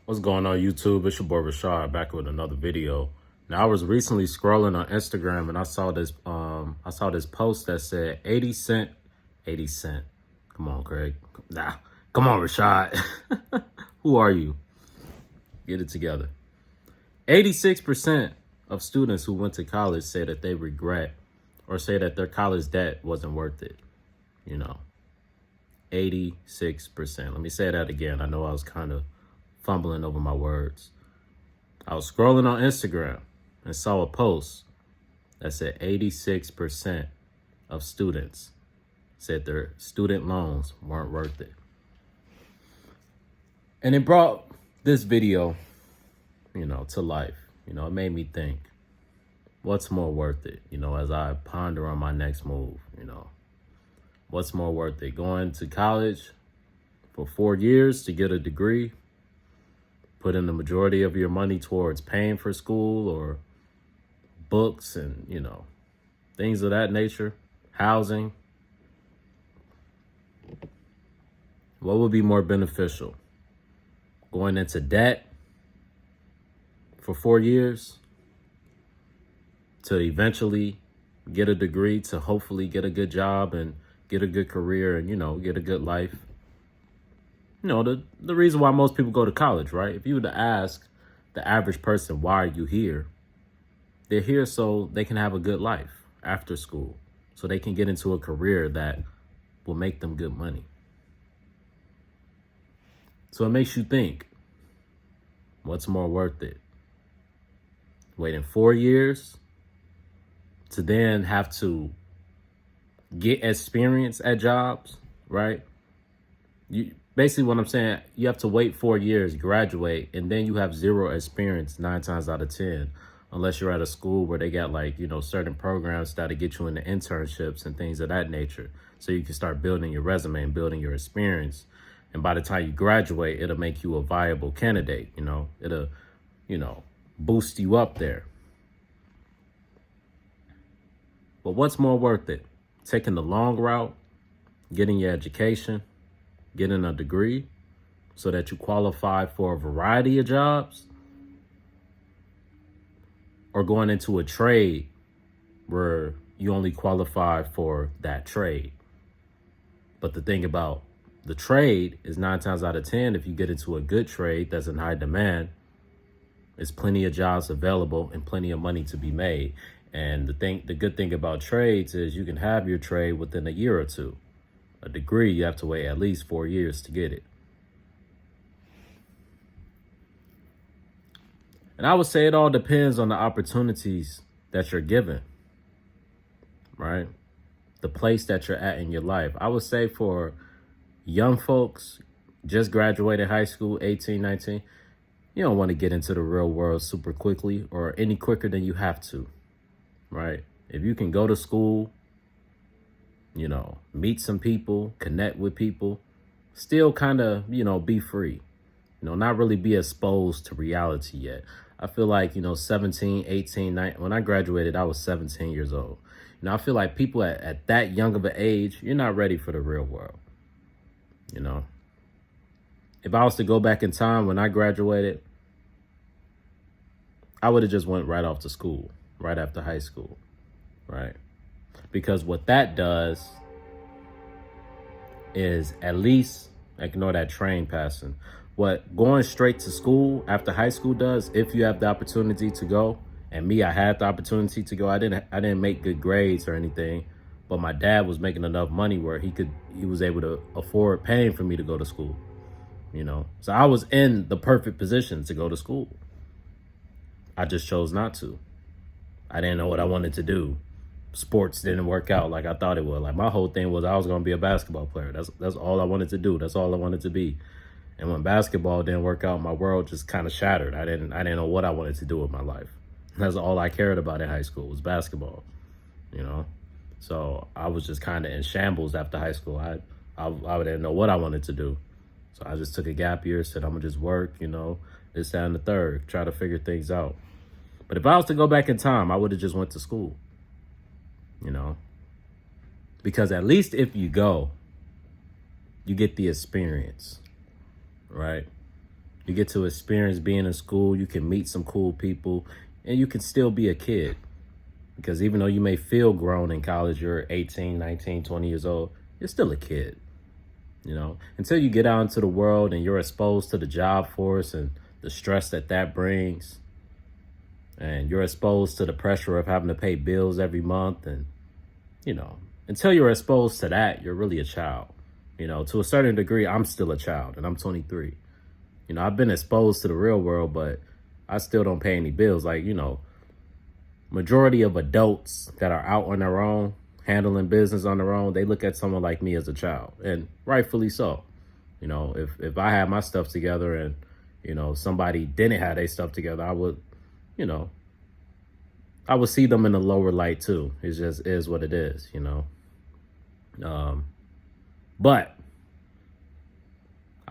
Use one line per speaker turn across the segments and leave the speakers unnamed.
What's going on, YouTube? It's your boy Richawd back with another video. Now, I was recently scrolling on Instagram and I saw this post that said 80 cent. Come on, Craig. Nah, come on, Rashad. Who are you? Get it together. 86% of students who went to college say that they regret or say that their college debt wasn't worth it. 86%. Let me say that again. I know I was kind of fumbling over my words. I was scrolling on Instagram and saw a post that said 86% of students said their student loans weren't worth it. And it brought this video, to life. It made me think, what's more worth it? As I ponder on my next move, what's more worth it? Going to college for 4 years to get a degree, putting the majority of your money towards paying for school or books and, things of that nature, housing. What would be more beneficial? Going into debt for 4 years to eventually get a degree, to hopefully get a good job and get a good career and, get a good life. The reason why most people go to college, right? If you were to ask the average person, why are you here? They're here so they can have a good life after school, so they can get into a career that will make them good money. So it makes you think, what's more worth it? Waiting 4 years to then have to get experience at jobs, right? Basically, what I'm saying, you have to wait 4 years, graduate, and then you have zero experience 9 times out of 10, unless you're at a school where they got certain programs that'll get you into internships and things of that nature. So you can start building your resume and building your experience. And by the time you graduate, it'll make you a viable candidate. It'll, boost you up there. But what's more worth it? Taking the long route, getting your education, getting a degree so that you qualify for a variety of jobs, or going into a trade where you only qualify for that trade. But the thing about the trade is 9 times out of 10, if you get into a good trade that's in high demand, there's plenty of jobs available and plenty of money to be made. And the good thing about trades is you can have your trade within a year or two. A degree, you have to wait at least 4 years to get it. And I would say it all depends on the opportunities that you're given, right? The place that you're at in your life. I would say for young folks, just graduated high school, 18, 19, you don't want to get into the real world super quickly or any quicker than you have to, right? If you can go to school, meet some people, connect with people, still kind of, be free, not really be exposed to reality yet. I feel like, 17, 18, 19, when I graduated, I was 17 years old. I feel like people at that young of an age, you're not ready for the real world. If I was to go back in time when I graduated, I would have just went right off to school, right after high school, right? Because what that does is, at least ignore that train passing. What going straight to school after high school does, if you have the opportunity to go, and me, I had the opportunity to go. I didn't make good grades or anything, but my dad was making enough money where he was able to afford paying for me to go to school. So I was in the perfect position to go to school. I just chose not to. I didn't know what I wanted to do. Sports didn't work out like I thought it would. Like, my whole thing was I was going to be a basketball player. That's all I wanted to do. That's all I wanted to be. And when basketball didn't work out, my world just kind of shattered. I didn't know what I wanted to do with my life. That's all I cared about in high school was basketball, So I was just kind of in shambles after high school. I didn't know what I wanted to do. So I just took a gap year, said I'm going to just work, this, that, and the third, try to figure things out. But if I was to go back in time, I would have just went to school, because at least if you go, you get the experience, right? You get to experience being in school. You can meet some cool people, and you can still be a kid. Because even though you may feel grown in college, you're 18, 19, 20 years old, you're still a kid, until you get out into the world and you're exposed to the job force and the stress that brings. And you're exposed to the pressure of having to pay bills every month. And, until you're exposed to that, you're really a child. To a certain degree, I'm still a child and I'm 23. I've been exposed to the real world, but I still don't pay any bills. Majority of adults that are out on their own, handling business on their own, they look at someone like me as a child, and rightfully so. If I had my stuff together and, somebody didn't have their stuff together, I would see them in a lower light too. It just is what it is, But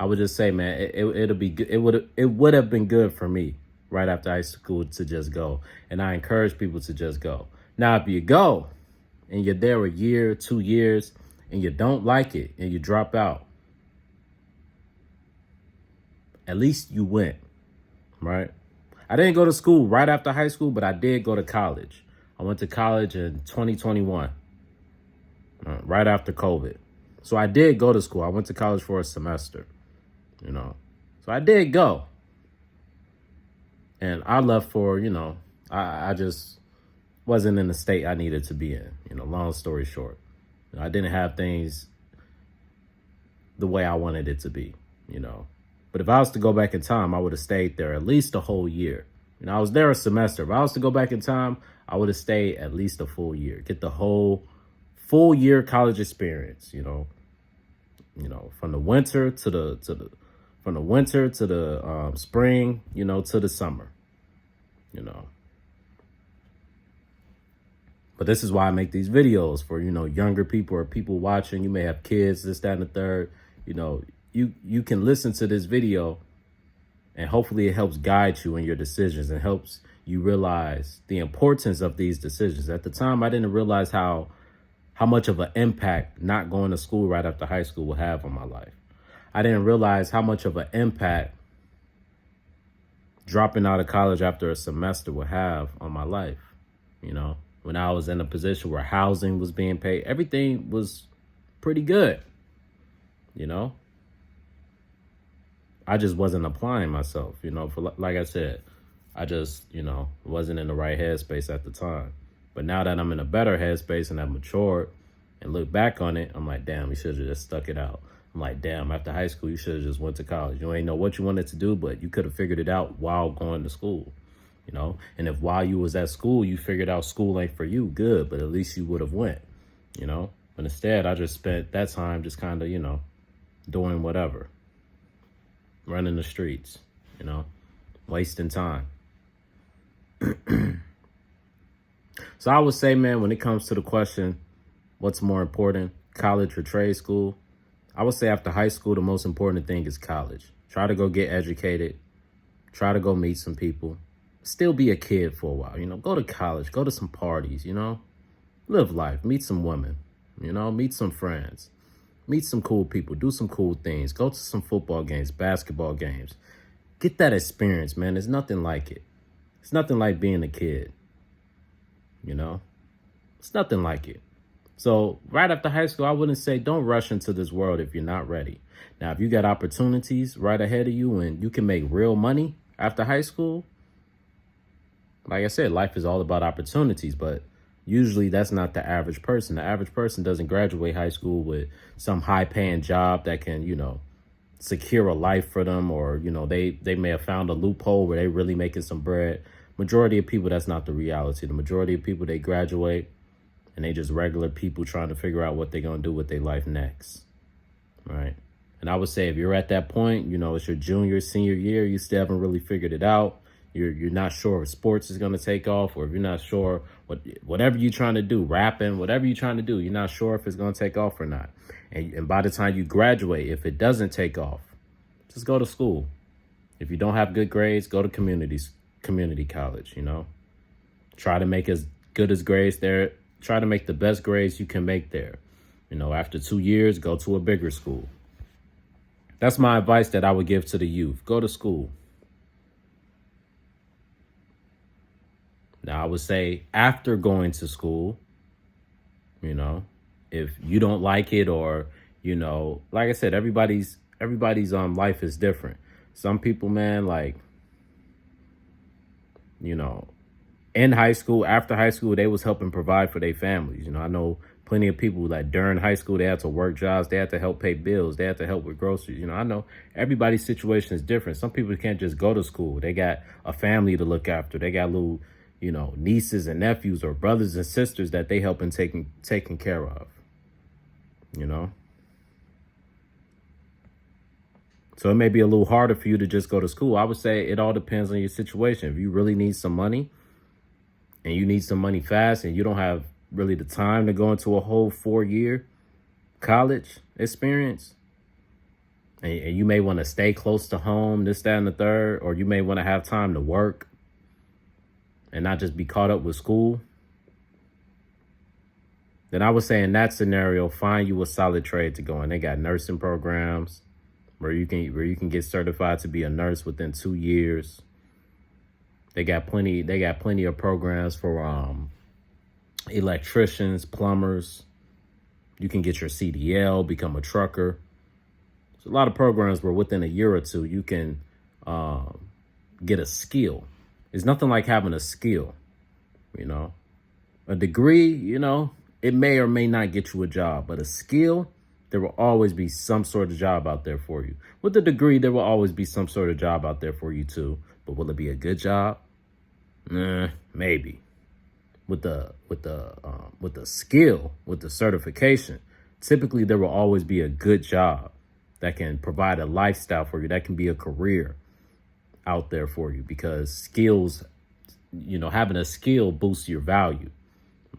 I would just say, man, it'll be good. It would have been good for me right after high school to just go. And I encourage people to just go. Now, if you go and you're there a year, 2 years, and you don't like it and you drop out, at least you went, right? I didn't go to school right after high school, but I did go to college. I went to college in 2021, right after COVID. So I did go to school. I went to college for a semester, So I did go. And I left for, I just wasn't in the state I needed to be in, long story short. I didn't have things the way I wanted it to be, But if I was to go back in time, I would have stayed there at least a whole year. I was there a semester. If I was to go back in time, I would have stayed at least a full year. Get the whole full year college experience, from the winter to the spring, to the summer, But this is why I make these videos for, younger people or people watching. You may have kids, this, that, and the third. You can listen to this video and hopefully it helps guide you in your decisions and helps you realize the importance of these decisions. At the time, I didn't realize how much of an impact not going to school right after high school would have on my life. I didn't realize how much of an impact dropping out of college after a semester would have on my life. When I was in a position where housing was being paid, everything was pretty good, I just wasn't applying myself, like I said, I just, wasn't in the right headspace at the time. But now that I'm in a better headspace and I've matured and look back on it, I'm like, damn, you should have just stuck it out. I'm like, damn, after high school, you should have just went to college. You ain't know what you wanted to do, but you could have figured it out while going to school, And if while you was at school, you figured out school ain't for you, good, but at least you would have went, But instead, I just spent that time just kind of, doing whatever. Running the streets, wasting time. So I would say, man, when it comes to the question, what's more important, college or trade school? I would say after high school, the most important thing is college. Try to go get educated. Try to go meet some people. Still be a kid for a while, go to college, go to some parties, live life, meet some women, meet some friends. Meet some cool people, do some cool things, go to some football games, basketball games. Get that experience, man. There's nothing like it. It's nothing like being a kid, It's nothing like it. So right after high school, I wouldn't say don't rush into this world if you're not ready. Now, if you got opportunities right ahead of you and you can make real money after high school, like I said, life is all about opportunities, but usually that's not the average person. The average person doesn't graduate high school with some high paying job that can, secure a life for them, or, they may have found a loophole where they're really making some bread. Majority of people, that's not the reality. The majority of people, they graduate and they just regular people trying to figure out what they're going to do with their life next. Right. And I would say if you're at that point, it's your junior, senior year, you still haven't really figured it out. You're not sure if sports is going to take off, or if you're not sure whatever you're trying to do, rapping, whatever you're trying to do, you're not sure if it's going to take off or not. And by the time you graduate, if it doesn't take off, just go to school. If you don't have good grades, go to community college, Try to make as good as grades there. Try to make the best grades you can make there. After 2 years, go to a bigger school. That's my advice that I would give to the youth. Go to school. Now, I would say after going to school, you know, if you don't like it, or, like I said, everybody's life is different. Some people, man, like, you know, in high school, after high school, they was helping provide for their families. I know plenty of people that during high school, they had to work jobs. They had to help pay bills. They had to help with groceries. I know everybody's situation is different. Some people can't just go to school. They got a family to look after. They got little, nieces and nephews or brothers and sisters that they helping taking care of, you know? So it may be a little harder for you to just go to school. I would say it all depends on your situation. If you really need some money, and you need some money fast, and you don't have really the time to go into a whole 4-year college experience, and you may want to stay close to home, this, that, and the third, or you may want to have time to work and not just be caught up with school, then I would say in that scenario, find you a solid trade to go in. They got nursing programs where you can get certified to be a nurse within 2 years. They got plenty of programs for electricians, plumbers. You can get your CDL, become a trucker. There's a lot of programs where within a year or two you can get a skill. It's nothing like having a skill, A degree, it may or may not get you a job, but a skill, there will always be some sort of job out there for you. With a degree, there will always be some sort of job out there for you too. But will it be a good job? Maybe. With the skill, with the certification, typically there will always be a good job that can provide a lifestyle for you. That can be a career out there for you, because skills, having a skill boosts your value,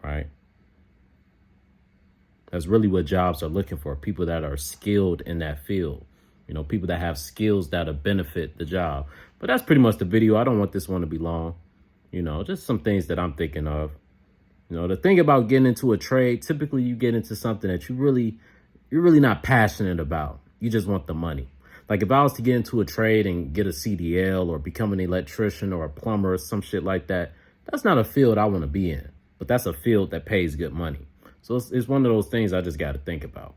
right? That's really what jobs are looking for. People that are skilled in that field. People that have skills that'll benefit the job. But that's pretty much the video. I don't want this one to be long. Just some things that I'm thinking of. The thing about getting into a trade, typically you get into something that you're really not passionate about. You just want the money. Like if I was to get into a trade and get a CDL or become an electrician or a plumber or some shit like that, that's not a field I want to be in. But that's a field that pays good money. So it's one of those things I just got to think about.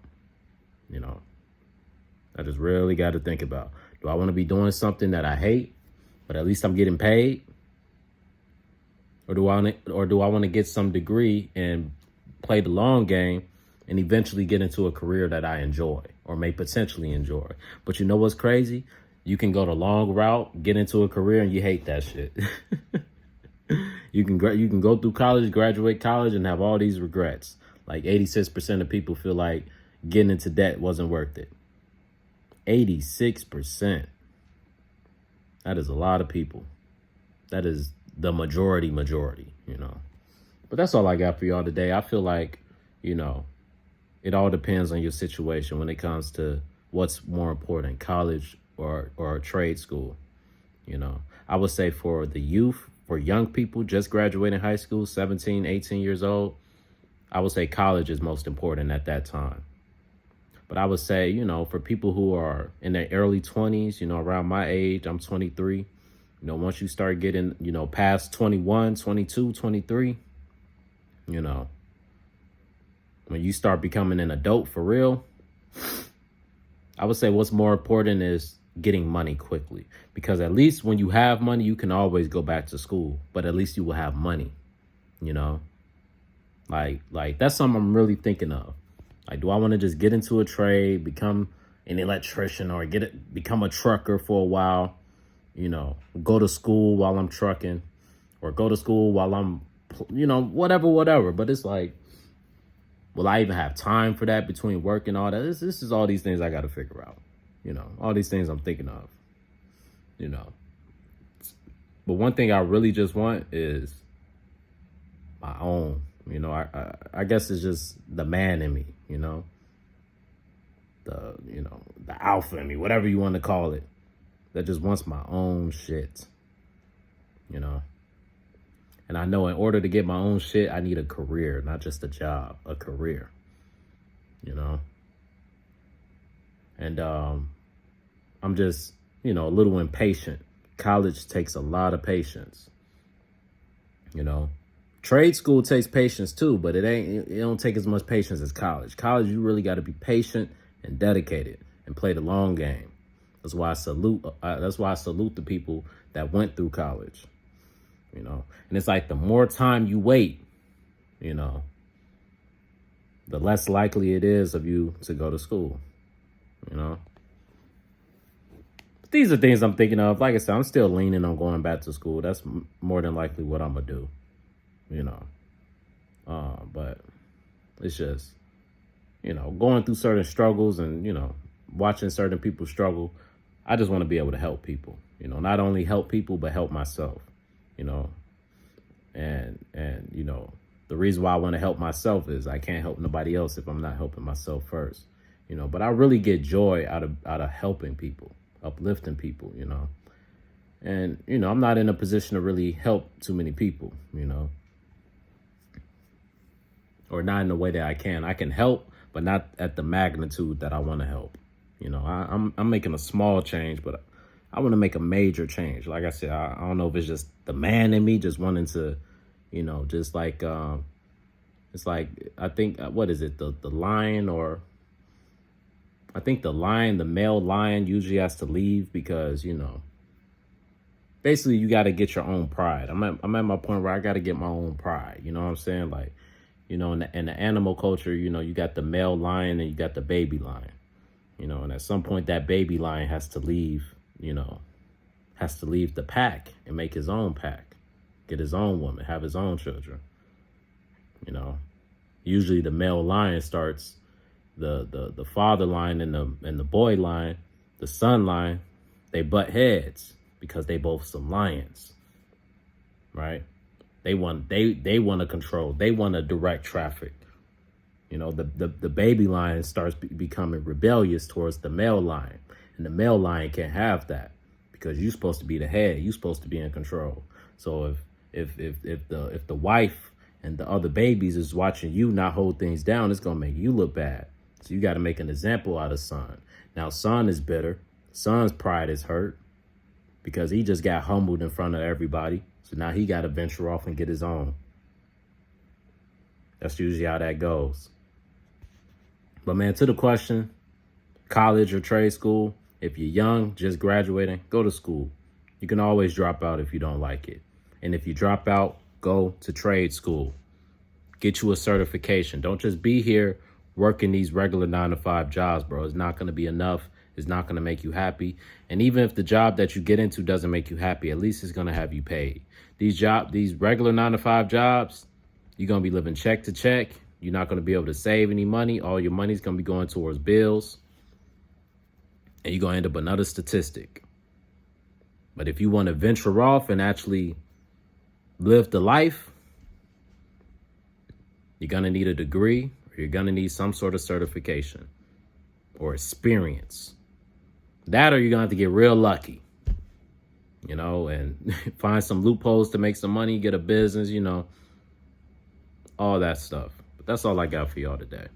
I just really got to think about. Do I want to be doing something that I hate, but at least I'm getting paid? Or do I want to get some degree and play the long game and eventually get into a career that I enjoy or may potentially enjoy? But you know what's crazy? You can go the long route, get into a career, and you hate that shit. You can go through college, graduate college, and have all these regrets. Like 86% of people feel like getting into debt wasn't worth it. 86%. That is a lot of people. That is the majority, But that's all I got for y'all today. I feel like, it all depends on your situation when it comes to what's more important, college or a trade school. I would say for the youth, for young people just graduating high school, 17, 18 years old, I would say college is most important at that time. But I would say, for people who are in their early 20s, around my age, I'm 23. Once you start getting, past 21, 22, 23, when you start becoming an adult for real, I would say what's more important is getting money quickly. Because at least when you have money, you can always go back to school. But at least you will have money, Like that's something I'm really thinking of. Like, do I want to just get into a trade, become an electrician, or become a trucker for a while? Go to school while I'm trucking, or go to school while I'm, whatever. But it's like, will I even have time for that between work and all that? This is all these things I got to figure out. All these things I'm thinking of, But one thing I really just want is my own. I guess it's just the man in me, the alpha in me, whatever you want to call it, that just wants my own shit, And I know in order to get my own shit, I need a career, not just a job, a career, And I'm just, a little impatient. College takes a lot of patience. Trade school takes patience too, but it don't take as much patience as college. College, you really got to be patient and dedicated and play the long game. That's why I salute. That's why I salute the people that went through college. And it's like the more time you wait, the less likely it is of you to go to school. These are things I'm thinking of. Like I said, I'm still leaning on going back to school. That's more than likely what I'm gonna do. But it's just, going through certain struggles and, watching certain people struggle. I just want to be able to help people, not only help people, but help myself, and the reason why I want to help myself is I can't help nobody else if I'm not helping myself first, but I really get joy out of helping people, uplifting people, and, I'm not in a position to really help too many people, or not in the way that I can. I can help, but not at the magnitude that I want to help. I'm making a small change, but I want to make a major change. Like I said, I don't know if it's just the man in me just wanting to, just like, it's like, I think, what is it? The lion, or I think the male lion usually has to leave because, basically you got to get your own pride. I'm at my point where I got to get my own pride. You know what I'm saying? Like, in the animal culture, you got the male lion and you got the baby lion, and at some point that baby lion has to leave, has to leave the pack and make his own pack, get his own woman, have his own children. Usually the male lion starts, the father lion and the boy lion, the son lion, they butt heads because they both some lions, right? They want to control. They want to direct traffic. The baby lion starts becoming rebellious towards the male lion, and the male lion can't have that because you're supposed to be the head. You're supposed to be in control. So if the wife and the other babies is watching you not hold things down, it's gonna make you look bad. So you got to make an example out of son. Now son is bitter. Son's pride is hurt because he just got humbled in front of everybody. So now he got to venture off and get his own. That's usually how that goes. But man, to the question, college or trade school, if you're young, just graduating, go to school. You can always drop out if you don't like it. And if you drop out, go to trade school. Get you a certification. Don't just be here working these regular 9-to-5 jobs, bro. It's not going to be enough. It's not going to make you happy. And even if the job that you get into doesn't make you happy, at least it's going to have you paid. These regular 9-to-5 jobs, you're going to be living check to check. You're not going to be able to save any money. All your money's going to be going towards bills. And you're going to end up another statistic. But if you want to venture off and actually live the life, you're going to need a degree, or you're going to need some sort of certification or experience. That, or you're going to have to get real lucky, and find some loopholes to make some money, get a business, all that stuff. But that's all I got for y'all today.